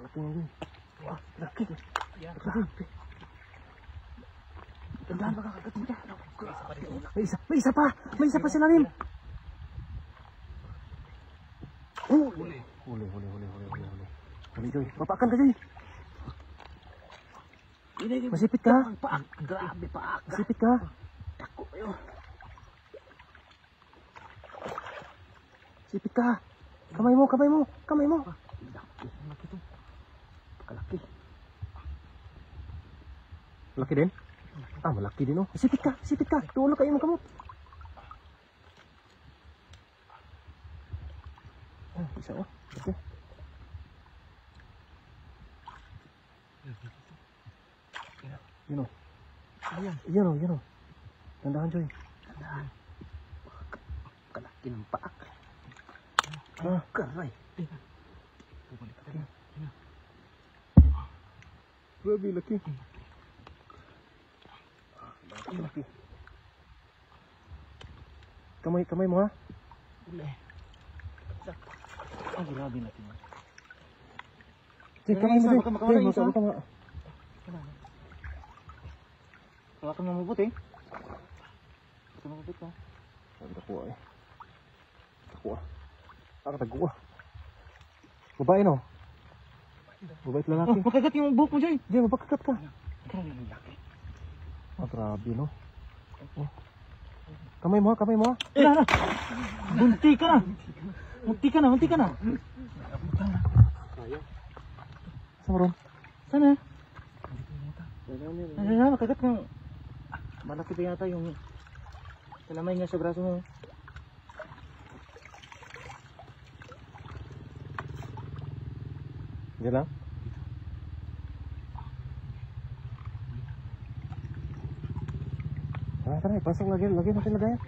Laki na yun. Wah, laki. Laki. Tandaan baka kagatin ka. May isa pa. May isa pa sa lalim. Huli. Huli, Joy. Papakan ka, Joy. Masipit ka. Grabe paak. Masipit ka. Tako kayo. Sipit ka. Kamay mo. Laki to. Kalaki. Laki din? Ah, malaki din oh. Sipit ka. Tulog kayo ng kamot. Oh, isa oh. Okay. Yun oh. Yun oh. Tandahan, Joy. Tandaan. Kalaki ng paak. Ah, Karay. grabe, laki. Laki. Kamay mo ha. Uli. Ah, grabe laki mo. Sige, kamay mo. Baka makawala yung isa. Hawakan mo mabuti. Hawakan mo mabuti ka. Sabi ko eh. Tago ah. Babae no? Babae at lalaki. Makagat yung buhok mo, Joy. Diyan, mapakakat ka. Grabe yung laki. Ah, grabe no? Oh. Kamay mo ha. Na. Munti ka na. Saan mo ron? Sana? Makagat ng... Malaki pa yata yung... Kalamay niya sa braso mo. Diyan lang? Tara, ipasok lagi natin lagayan.